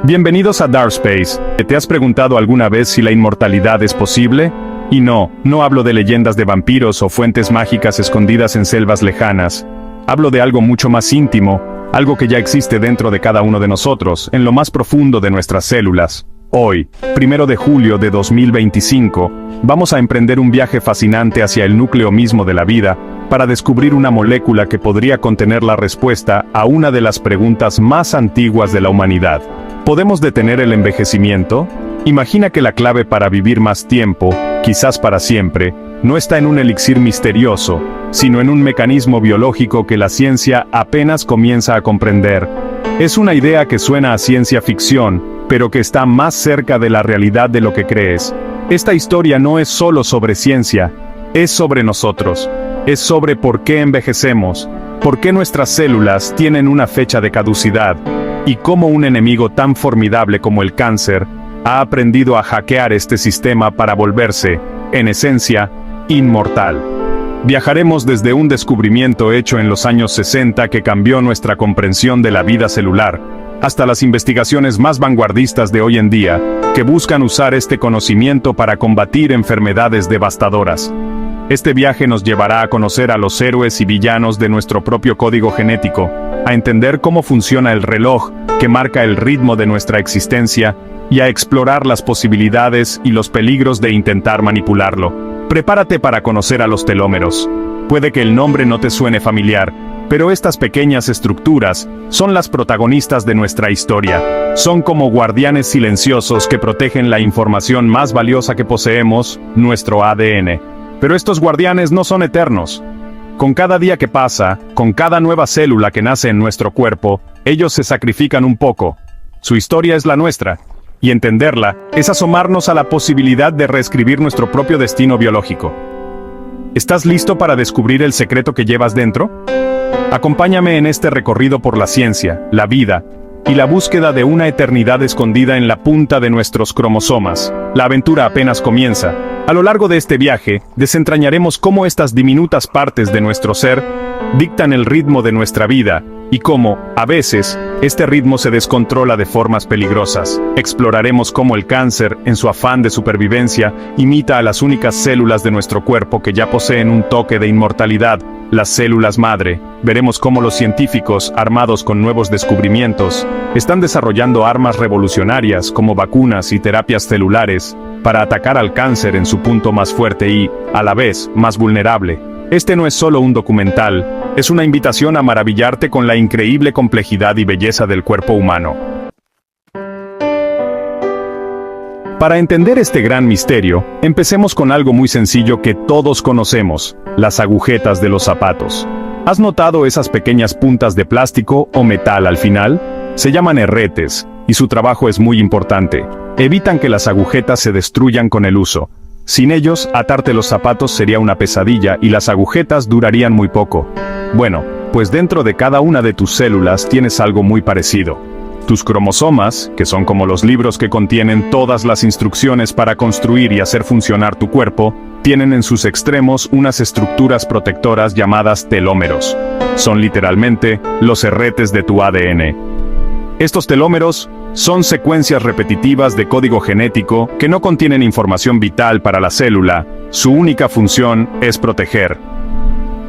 Bienvenidos a Dark Space. ¿Te has preguntado alguna vez si la inmortalidad es posible? Y no hablo de leyendas de vampiros o fuentes mágicas escondidas en selvas lejanas. Hablo de algo mucho más íntimo, algo que ya existe dentro de cada uno de nosotros, en lo más profundo de nuestras células. Hoy, 1 de julio de 2025, vamos a emprender un viaje fascinante hacia el núcleo mismo de la vida, para descubrir una molécula que podría contener la respuesta a una de las preguntas más antiguas de la humanidad. ¿Podemos detener el envejecimiento? Imagina que la clave para vivir más tiempo, quizás para siempre, no está en un elixir misterioso, sino en un mecanismo biológico que la ciencia apenas comienza a comprender. Es una idea que suena a ciencia ficción, pero que está más cerca de la realidad de lo que crees. Esta historia no es solo sobre ciencia, es sobre nosotros. Es sobre por qué envejecemos, por qué nuestras células tienen una fecha de caducidad, y cómo un enemigo tan formidable como el cáncer ha aprendido a hackear este sistema para volverse, en esencia, inmortal. Viajaremos desde un descubrimiento hecho en los años 60 que cambió nuestra comprensión de la vida celular, hasta las investigaciones más vanguardistas de hoy en día, que buscan usar este conocimiento para combatir enfermedades devastadoras. Este viaje nos llevará a conocer a los héroes y villanos de nuestro propio código genético, a entender cómo funciona el reloj que marca el ritmo de nuestra existencia, y a explorar las posibilidades y los peligros de intentar manipularlo. Prepárate para conocer a los telómeros. Puede que el nombre no te suene familiar, pero estas pequeñas estructuras son las protagonistas de nuestra historia. Son como guardianes silenciosos que protegen la información más valiosa que poseemos, nuestro ADN. Pero estos guardianes no son eternos. Con cada día que pasa, con cada nueva célula que nace en nuestro cuerpo, ellos se sacrifican un poco. Su historia es la nuestra, y entenderla es asomarnos a la posibilidad de reescribir nuestro propio destino biológico. ¿Estás listo para descubrir el secreto que llevas dentro? Acompáñame en este recorrido por la ciencia, la vida, y la búsqueda de una eternidad escondida en la punta de nuestros cromosomas. La aventura apenas comienza. A lo largo de este viaje, desentrañaremos cómo estas diminutas partes de nuestro ser dictan el ritmo de nuestra vida, y cómo, a veces, este ritmo se descontrola de formas peligrosas. Exploraremos cómo el cáncer, en su afán de supervivencia, imita a las únicas células de nuestro cuerpo que ya poseen un toque de inmortalidad, las células madre. Veremos cómo los científicos, armados con nuevos descubrimientos, están desarrollando armas revolucionarias como vacunas y terapias celulares, para atacar al cáncer en su punto más fuerte y, a la vez, más vulnerable. Este no es solo un documental, es una invitación a maravillarte con la increíble complejidad y belleza del cuerpo humano. Para entender este gran misterio, empecemos con algo muy sencillo que todos conocemos, las agujetas de los zapatos. ¿Has notado esas pequeñas puntas de plástico o metal al final? Se llaman herretes, y su trabajo es muy importante. Evitan que las agujetas se destruyan con el uso. Sin ellos, atarte los zapatos sería una pesadilla y las agujetas durarían muy poco. Bueno, pues dentro de cada una de tus células tienes algo muy parecido. Tus cromosomas, que son como los libros que contienen todas las instrucciones para construir y hacer funcionar tu cuerpo, tienen en sus extremos unas estructuras protectoras llamadas telómeros. Son literalmente los herretes de tu ADN. Estos telómeros son secuencias repetitivas de código genético que no contienen información vital para la célula. Su única función es proteger.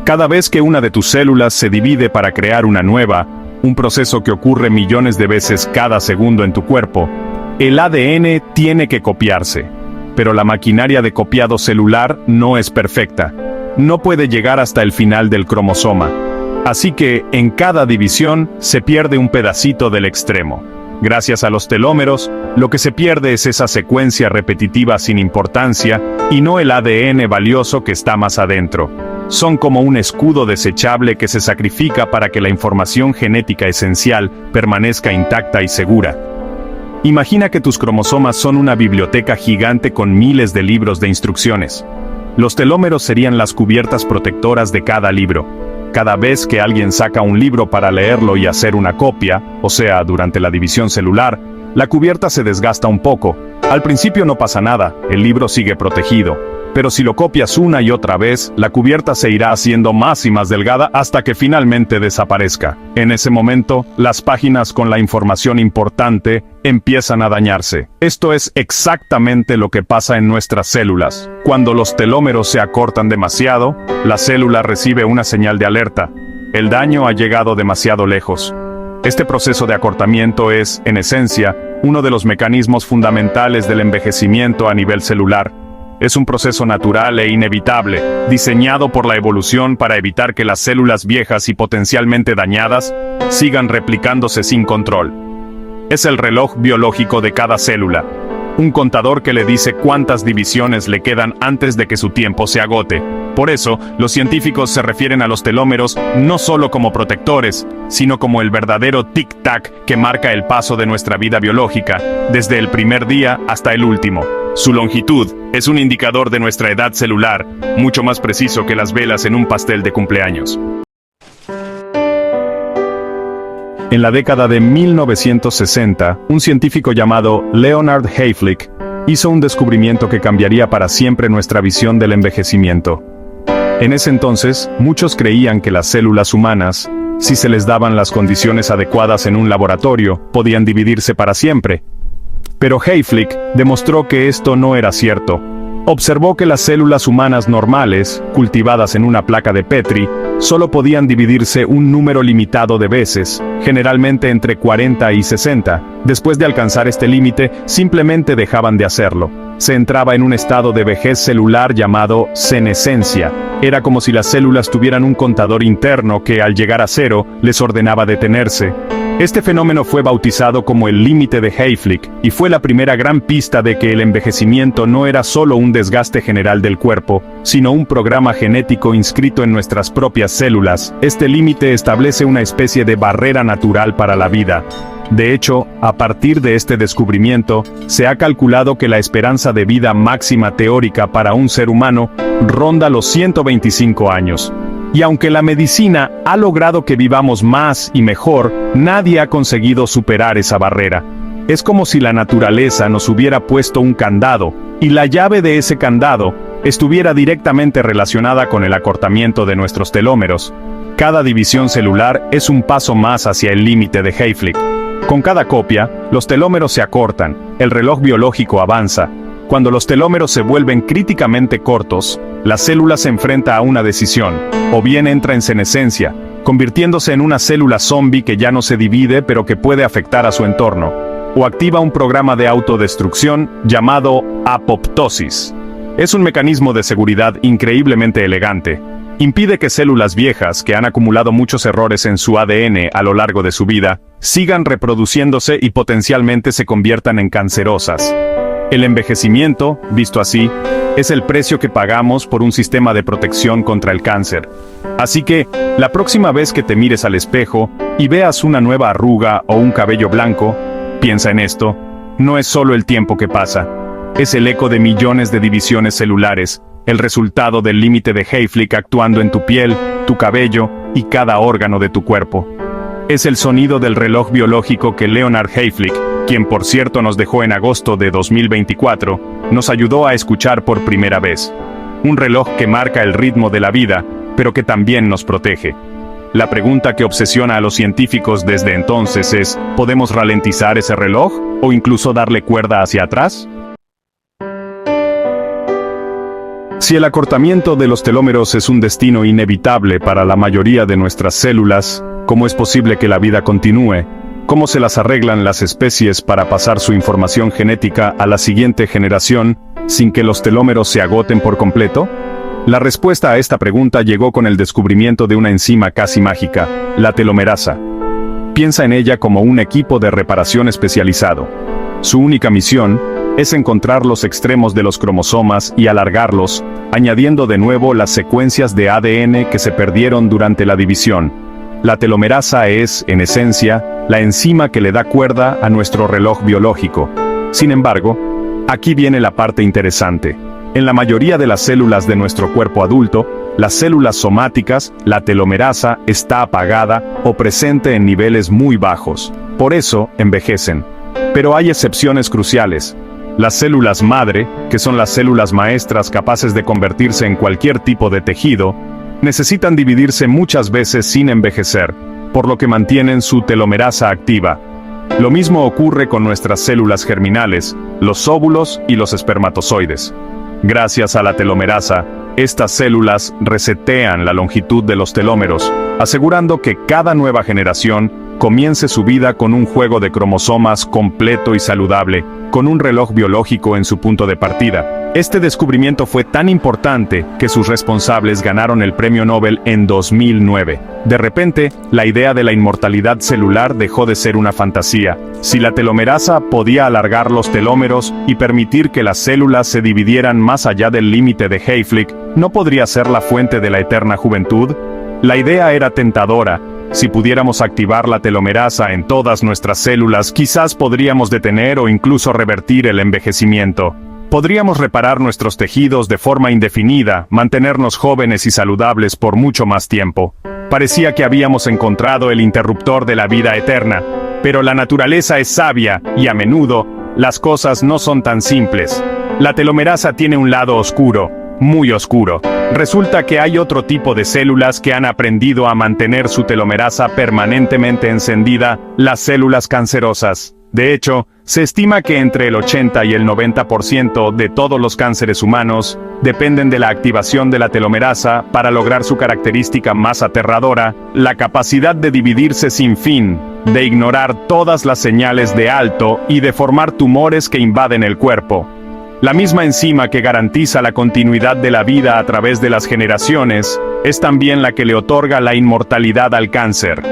Cada vez que una de tus células se divide para crear una nueva, un proceso que ocurre millones de veces cada segundo en tu cuerpo, el ADN tiene que copiarse. Pero la maquinaria de copiado celular no es perfecta. No puede llegar hasta el final del cromosoma. Así que, en cada división, se pierde un pedacito del extremo. Gracias a los telómeros, lo que se pierde es esa secuencia repetitiva sin importancia, y no el ADN valioso que está más adentro. Son como un escudo desechable que se sacrifica para que la información genética esencial permanezca intacta y segura. Imagina que tus cromosomas son una biblioteca gigante con miles de libros de instrucciones. Los telómeros serían las cubiertas protectoras de cada libro. Cada vez que alguien saca un libro para leerlo y hacer una copia, o sea, durante la división celular, la cubierta se desgasta un poco. Al principio no pasa nada, el libro sigue protegido. pero si lo copias una y otra vez, la cubierta se irá haciendo más y más delgada hasta que finalmente desaparezca. En ese momento, las páginas con la información importante empiezan a dañarse. Esto es exactamente lo que pasa en nuestras células. Cuando los telómeros se acortan demasiado, la célula recibe una señal de alerta. El daño ha llegado demasiado lejos. Este proceso de acortamiento es, en esencia, uno de los mecanismos fundamentales del envejecimiento a nivel celular. Es un proceso natural e inevitable, diseñado por la evolución para evitar que las células viejas y potencialmente dañadas sigan replicándose sin control. Es el reloj biológico de cada célula, un contador que le dice cuántas divisiones le quedan antes de que su tiempo se agote. Por eso, los científicos se refieren a los telómeros no solo como protectores, sino como el verdadero tic-tac que marca el paso de nuestra vida biológica, desde el primer día hasta el último. Su longitud es un indicador de nuestra edad celular, mucho más preciso que las velas en un pastel de cumpleaños. En la década de 1960, un científico llamado Leonard Hayflick hizo un descubrimiento que cambiaría para siempre nuestra visión del envejecimiento. En ese entonces, muchos creían que las células humanas, si se les daban las condiciones adecuadas en un laboratorio, podían dividirse para siempre. Pero Hayflick demostró que esto no era cierto. Observó que las células humanas normales, cultivadas en una placa de Petri, solo podían dividirse un número limitado de veces, generalmente entre 40 y 60. Después de alcanzar este límite, simplemente dejaban de hacerlo. Se entraba en un estado de vejez celular llamado senescencia. Era como si las células tuvieran un contador interno que, al llegar a cero, les ordenaba detenerse. Este fenómeno fue bautizado como el límite de Hayflick, y fue la primera gran pista de que el envejecimiento no era solo un desgaste general del cuerpo, sino un programa genético inscrito en nuestras propias células. Este límite establece una especie de barrera natural para la vida. De hecho, a partir de este descubrimiento, se ha calculado que la esperanza de vida máxima teórica para un ser humano ronda los 125 años. Y aunque la medicina ha logrado que vivamos más y mejor, nadie ha conseguido superar esa barrera. Es como si la naturaleza nos hubiera puesto un candado, y la llave de ese candado estuviera directamente relacionada con el acortamiento de nuestros telómeros. Cada división celular es un paso más hacia el límite de Hayflick. Con cada copia, los telómeros se acortan, el reloj biológico avanza. Cuando los telómeros se vuelven críticamente cortos, la célula se enfrenta a una decisión, o bien entra en senescencia, convirtiéndose en una célula zombie que ya no se divide pero que puede afectar a su entorno, o activa un programa de autodestrucción llamado apoptosis. Es un mecanismo de seguridad increíblemente elegante. Impide que células viejas, que han acumulado muchos errores en su ADN a lo largo de su vida, sigan reproduciéndose y potencialmente se conviertan en cancerosas. El envejecimiento, visto así, es el precio que pagamos por un sistema de protección contra el cáncer. Así que, la próxima vez que te mires al espejo y veas una nueva arruga o un cabello blanco, piensa en esto: no es solo el tiempo que pasa, es el eco de millones de divisiones celulares, el resultado del límite de Hayflick actuando en tu piel, tu cabello y cada órgano de tu cuerpo. Es el sonido del reloj biológico que Leonard Hayflick, quien por cierto nos dejó en agosto de 2024, nos ayudó a escuchar por primera vez. Un reloj que marca el ritmo de la vida, pero que también nos protege. La pregunta que obsesiona a los científicos desde entonces es: ¿podemos ralentizar ese reloj o incluso darle cuerda hacia atrás? Si el acortamiento de los telómeros es un destino inevitable para la mayoría de nuestras células, ¿cómo es posible que la vida continúe? ¿Cómo se las arreglan las especies para pasar su información genética a la siguiente generación sin que los telómeros se agoten por completo? La respuesta a esta pregunta llegó con el descubrimiento de una enzima casi mágica, la telomerasa. Piensa en ella como un equipo de reparación especializado. Su única misión es encontrar los extremos de los cromosomas y alargarlos, añadiendo de nuevo las secuencias de ADN que se perdieron durante la división. La telomerasa es, en esencia, la enzima que le da cuerda a nuestro reloj biológico. Sin embargo, aquí viene la parte interesante. En la mayoría de las células de nuestro cuerpo adulto, las células somáticas, la telomerasa está apagada o presente en niveles muy bajos. Por eso, envejecen. Pero hay excepciones cruciales. Las células madre, que son las células maestras capaces de convertirse en cualquier tipo de tejido, necesitan dividirse muchas veces sin envejecer, por lo que mantienen su telomerasa activa. Lo mismo ocurre con nuestras células germinales, los óvulos y los espermatozoides. Gracias a la telomerasa, estas células resetean la longitud de los telómeros, asegurando que cada nueva generación comience su vida con un juego de cromosomas completo y saludable, con un reloj biológico en su punto de partida. Este descubrimiento fue tan importante que sus responsables ganaron el premio Nobel en 2009. De repente, la idea de la inmortalidad celular dejó de ser una fantasía. Si la telomerasa podía alargar los telómeros y permitir que las células se dividieran más allá del límite de Hayflick, ¿no podría ser la fuente de la eterna juventud? La idea era tentadora. Si pudiéramos activar la telomerasa en todas nuestras células, quizás podríamos detener o incluso revertir el envejecimiento. Podríamos reparar nuestros tejidos de forma indefinida, mantenernos jóvenes y saludables por mucho más tiempo. Parecía que habíamos encontrado el interruptor de la vida eterna, pero la naturaleza es sabia y a menudo, las cosas no son tan simples. La telomerasa tiene un lado oscuro, muy oscuro. Resulta que hay otro tipo de células que han aprendido a mantener su telomerasa permanentemente encendida, las células cancerosas. De hecho, se estima que entre el 80 y el 90% de todos los cánceres humanos dependen de la activación de la telomerasa para lograr su característica más aterradora, la capacidad de dividirse sin fin, de ignorar todas las señales de alto y de formar tumores que invaden el cuerpo. La misma enzima que garantiza la continuidad de la vida a través de las generaciones, es también la que le otorga la inmortalidad al cáncer.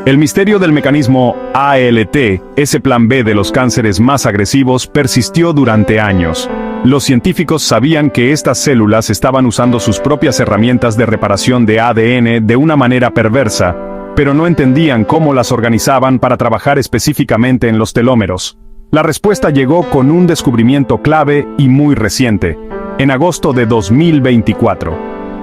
El misterio del mecanismo ALT, ese plan B de los cánceres más agresivos, persistió durante años. Los científicos sabían que estas células estaban usando sus propias herramientas de reparación de ADN de una manera perversa, pero no entendían cómo las organizaban para trabajar específicamente en los telómeros. La respuesta llegó con un descubrimiento clave y muy reciente. En agosto de 2024,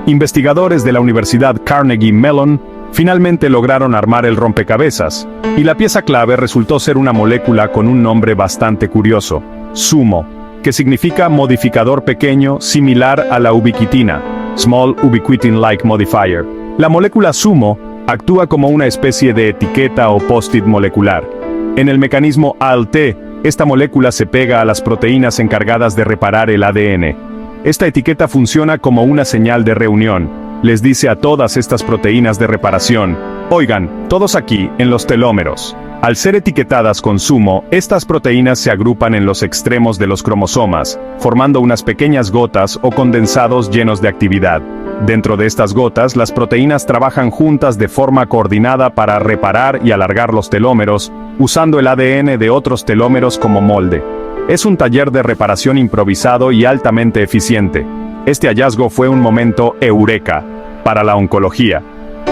investigadores de la Universidad Carnegie Mellon finalmente lograron armar el rompecabezas, y la pieza clave resultó ser una molécula con un nombre bastante curioso, SUMO, que significa modificador pequeño similar a la ubiquitina, Small Ubiquitin-like Modifier. La molécula SUMO actúa como una especie de etiqueta o post-it molecular. En el mecanismo ALT, esta molécula se pega a las proteínas encargadas de reparar el ADN. Esta etiqueta funciona como una señal de reunión. Les dice a todas estas proteínas de reparación: oigan, todos aquí, en los telómeros. Al ser etiquetadas con SUMO, estas proteínas se agrupan en los extremos de los cromosomas, formando unas pequeñas gotas o condensados llenos de actividad. Dentro de estas gotas, las proteínas trabajan juntas de forma coordinada para reparar y alargar los telómeros, usando el ADN de otros telómeros como molde. Es un taller de reparación improvisado y altamente eficiente. Este hallazgo fue un momento eureka para la oncología.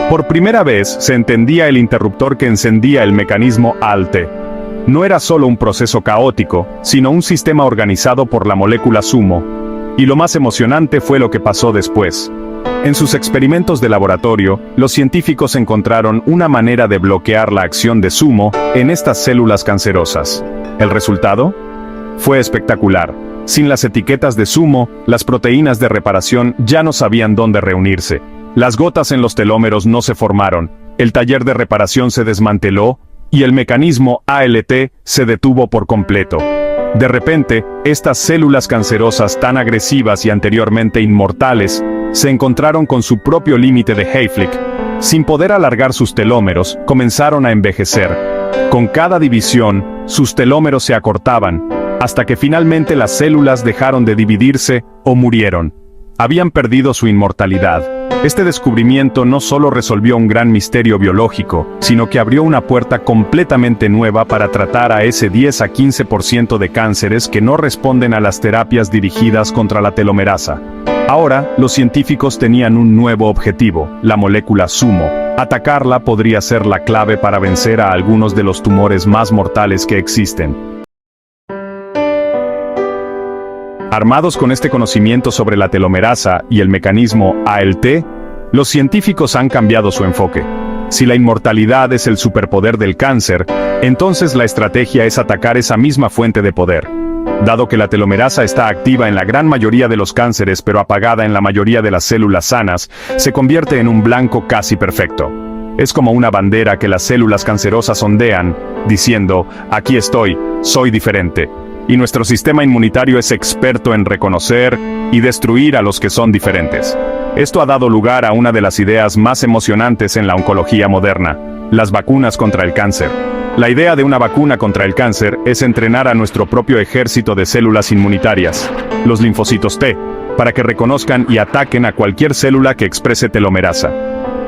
Por primera vez se entendía el interruptor que encendía el mecanismo ALT. No era solo un proceso caótico, sino un sistema organizado por la molécula SUMO. Y lo más emocionante fue lo que pasó después. En sus experimentos de laboratorio, los científicos encontraron una manera de bloquear la acción de SUMO en estas células cancerosas. ¿El resultado? Fue espectacular. Sin las etiquetas de SUMO, las proteínas de reparación ya no sabían dónde reunirse. Las gotas en los telómeros no se formaron, el taller de reparación se desmanteló, y el mecanismo ALT se detuvo por completo. De repente, estas células cancerosas tan agresivas y anteriormente inmortales, se encontraron con su propio límite de Hayflick. Sin poder alargar sus telómeros, comenzaron a envejecer. Con cada división, sus telómeros se acortaban, hasta que finalmente las células dejaron de dividirse o murieron. Habían perdido su inmortalidad. Este descubrimiento no solo resolvió un gran misterio biológico, sino que abrió una puerta completamente nueva para tratar a ese 10 a 15% de cánceres que no responden a las terapias dirigidas contra la telomerasa. Ahora, los científicos tenían un nuevo objetivo, la molécula SUMO. Atacarla podría ser la clave para vencer a algunos de los tumores más mortales que existen. Armados con este conocimiento sobre la telomerasa y el mecanismo ALT, los científicos han cambiado su enfoque. Si la inmortalidad es el superpoder del cáncer, entonces la estrategia es atacar esa misma fuente de poder. Dado que la telomerasa está activa en la gran mayoría de los cánceres pero apagada en la mayoría de las células sanas, se convierte en un blanco casi perfecto. Es como una bandera que las células cancerosas ondean, diciendo, aquí estoy, soy diferente. Y nuestro sistema inmunitario es experto en reconocer y destruir a los que son diferentes. Esto ha dado lugar a una de las ideas más emocionantes en la oncología moderna, las vacunas contra el cáncer. La idea de una vacuna contra el cáncer es entrenar a nuestro propio ejército de células inmunitarias, los linfocitos T, para que reconozcan y ataquen a cualquier célula que exprese telomerasa.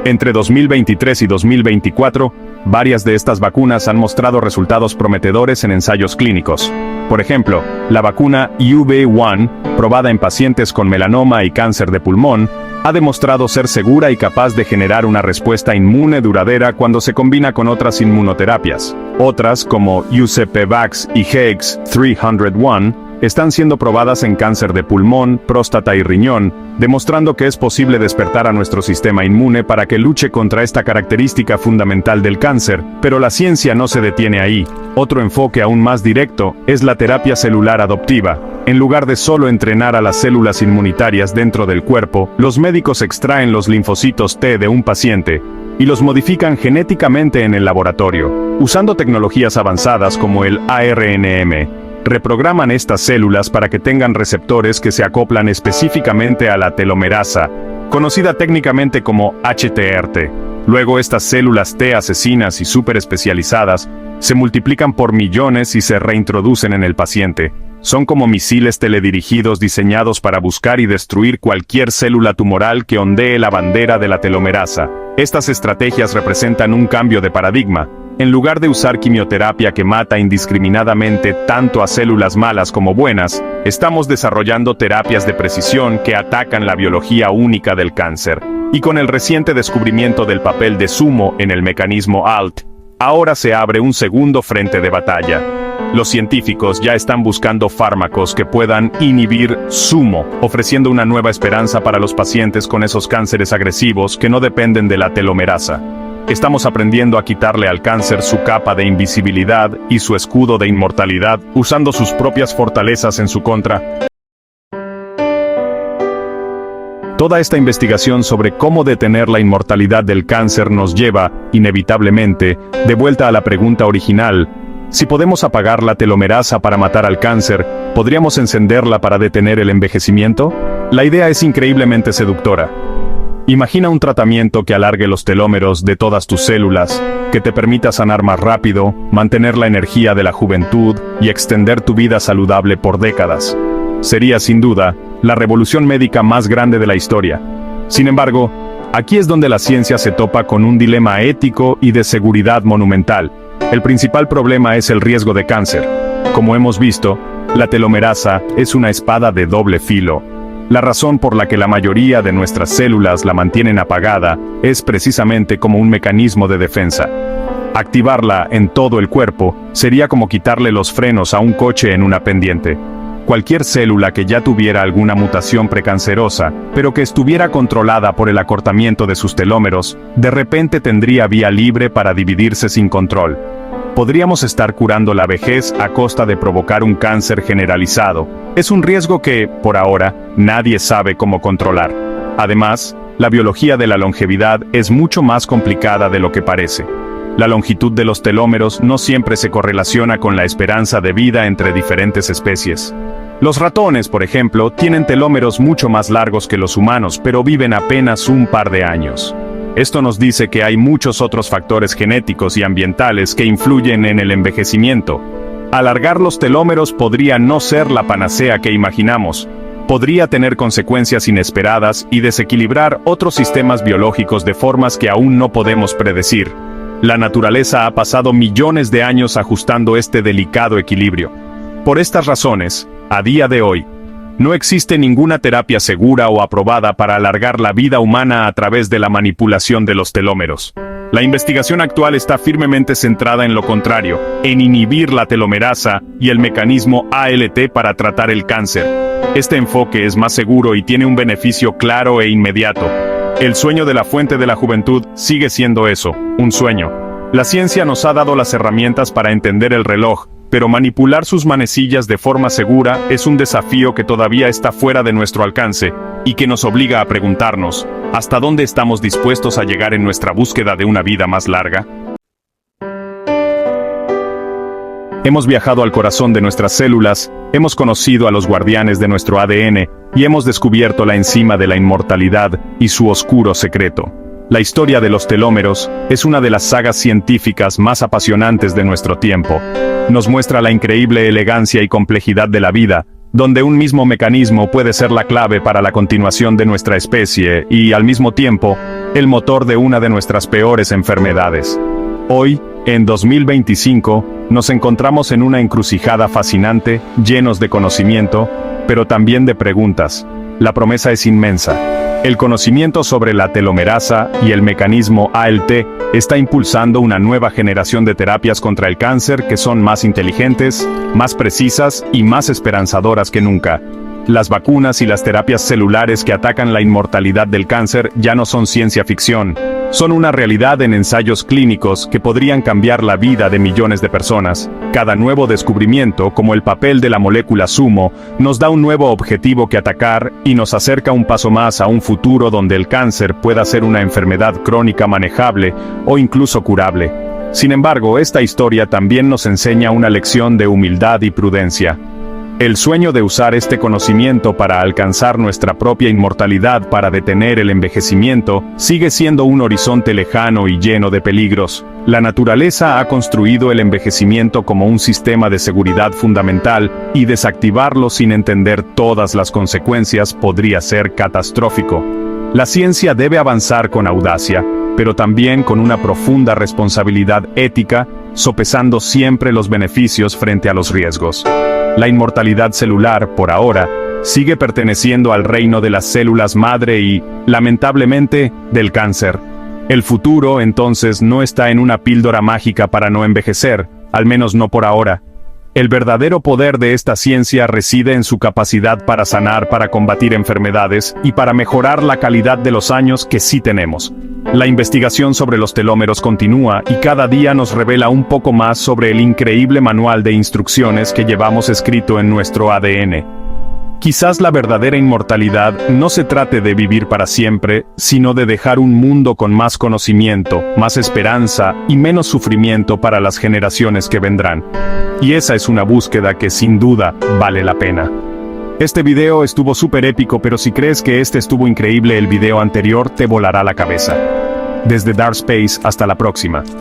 Entre 2023 y 2024, varias de estas vacunas han mostrado resultados prometedores en ensayos clínicos. Por ejemplo, la vacuna UV1, probada en pacientes con melanoma y cáncer de pulmón, ha demostrado ser segura y capaz de generar una respuesta inmune duradera cuando se combina con otras inmunoterapias. Otras, como UCPVAX y HEX301, están siendo probadas en cáncer de pulmón, próstata y riñón, demostrando que es posible despertar a nuestro sistema inmune para que luche contra esta característica fundamental del cáncer, pero la ciencia no se detiene ahí. Otro enfoque aún más directo es la terapia celular adoptiva. En lugar de solo entrenar a las células inmunitarias dentro del cuerpo, los médicos extraen los linfocitos T de un paciente y los modifican genéticamente en el laboratorio, usando tecnologías avanzadas como el ARNM. Reprograman estas células para que tengan receptores que se acoplan específicamente a la telomerasa, conocida técnicamente como HTRT. Luego estas células T asesinas y superespecializadas se multiplican por millones y se reintroducen en el paciente. Son como misiles teledirigidos diseñados para buscar y destruir cualquier célula tumoral que ondee la bandera de la telomerasa. Estas estrategias representan un cambio de paradigma. En lugar de usar quimioterapia que mata indiscriminadamente tanto a células malas como buenas, estamos desarrollando terapias de precisión que atacan la biología única del cáncer. Y con el reciente descubrimiento del papel de sumo en el mecanismo ALT, ahora se abre un segundo frente de batalla. Los científicos ya están buscando fármacos que puedan inhibir sumo, ofreciendo una nueva esperanza para los pacientes con esos cánceres agresivos que no dependen de la telomerasa. Estamos aprendiendo a quitarle al cáncer su capa de invisibilidad y su escudo de inmortalidad, usando sus propias fortalezas en su contra. Toda esta investigación sobre cómo detener la inmortalidad del cáncer nos lleva, inevitablemente, de vuelta a la pregunta original. Si podemos apagar la telomerasa para matar al cáncer, ¿podríamos encenderla para detener el envejecimiento? La idea es increíblemente seductora. Imagina un tratamiento que alargue los telómeros de todas tus células, que te permita sanar más rápido, mantener la energía de la juventud y extender tu vida saludable por décadas. Sería, sin duda, la revolución médica más grande de la historia. Sin embargo, aquí es donde la ciencia se topa con un dilema ético y de seguridad monumental. El principal problema es el riesgo de cáncer. Como hemos visto, la telomerasa es una espada de doble filo. La razón por la que la mayoría de nuestras células la mantienen apagada es precisamente como un mecanismo de defensa. Activarla en todo el cuerpo sería como quitarle los frenos a un coche en una pendiente. Cualquier célula que ya tuviera alguna mutación precancerosa, pero que estuviera controlada por el acortamiento de sus telómeros, de repente tendría vía libre para dividirse sin control. Podríamos estar curando la vejez a costa de provocar un cáncer generalizado. Es un riesgo que, por ahora, nadie sabe cómo controlar. Además, la biología de la longevidad es mucho más complicada de lo que parece. La longitud de los telómeros no siempre se correlaciona con la esperanza de vida entre diferentes especies. Los ratones, por ejemplo, tienen telómeros mucho más largos que los humanos, pero viven apenas un par de años. Esto nos dice que hay muchos otros factores genéticos y ambientales que influyen en el envejecimiento. Alargar los telómeros podría no ser la panacea que imaginamos. Podría tener consecuencias inesperadas y desequilibrar otros sistemas biológicos de formas que aún no podemos predecir. La naturaleza ha pasado millones de años ajustando este delicado equilibrio. Por estas razones, a día de hoy, no existe ninguna terapia segura o aprobada para alargar la vida humana a través de la manipulación de los telómeros. La investigación actual está firmemente centrada en lo contrario, en inhibir la telomerasa y el mecanismo ALT para tratar el cáncer. Este enfoque es más seguro y tiene un beneficio claro e inmediato. El sueño de la fuente de la juventud sigue siendo eso, un sueño. La ciencia nos ha dado las herramientas para entender el reloj, pero manipular sus manecillas de forma segura es un desafío que todavía está fuera de nuestro alcance, y que nos obliga a preguntarnos, ¿hasta dónde estamos dispuestos a llegar en nuestra búsqueda de una vida más larga? Hemos viajado al corazón de nuestras células, hemos conocido a los guardianes de nuestro ADN, y hemos descubierto la enzima de la inmortalidad y su oscuro secreto. La historia de los telómeros es una de las sagas científicas más apasionantes de nuestro tiempo. Nos muestra la increíble elegancia y complejidad de la vida, donde un mismo mecanismo puede ser la clave para la continuación de nuestra especie y, al mismo tiempo, el motor de una de nuestras peores enfermedades. Hoy, en 2025, nos encontramos en una encrucijada fascinante, llenos de conocimiento, pero también de preguntas. La promesa es inmensa. El conocimiento sobre la telomerasa y el mecanismo ALT está impulsando una nueva generación de terapias contra el cáncer que son más inteligentes, más precisas y más esperanzadoras que nunca. Las vacunas y las terapias celulares que atacan la inmortalidad del cáncer ya no son ciencia ficción. Son una realidad en ensayos clínicos que podrían cambiar la vida de millones de personas. Cada nuevo descubrimiento, como el papel de la molécula sumo, nos da un nuevo objetivo que atacar y nos acerca un paso más a un futuro donde el cáncer pueda ser una enfermedad crónica manejable o incluso curable. Sin embargo, esta historia también nos enseña una lección de humildad y prudencia. El sueño de usar este conocimiento para alcanzar nuestra propia inmortalidad para detener el envejecimiento sigue siendo un horizonte lejano y lleno de peligros. La naturaleza ha construido el envejecimiento como un sistema de seguridad fundamental, y desactivarlo sin entender todas las consecuencias podría ser catastrófico. La ciencia debe avanzar con audacia, pero también con una profunda responsabilidad ética, sopesando siempre los beneficios frente a los riesgos. La inmortalidad celular, por ahora, sigue perteneciendo al reino de las células madre y, lamentablemente, del cáncer. El futuro, entonces, no está en una píldora mágica para no envejecer, al menos no por ahora. El verdadero poder de esta ciencia reside en su capacidad para sanar, para combatir enfermedades y para mejorar la calidad de los años que sí tenemos. La investigación sobre los telómeros continúa y cada día nos revela un poco más sobre el increíble manual de instrucciones que llevamos escrito en nuestro ADN. Quizás la verdadera inmortalidad no se trate de vivir para siempre, sino de dejar un mundo con más conocimiento, más esperanza y menos sufrimiento para las generaciones que vendrán. Y esa es una búsqueda que sin duda vale la pena. Este video estuvo súper épico, pero si crees que este estuvo increíble, el video anterior te volará la cabeza. Desde Dark Space, hasta la próxima.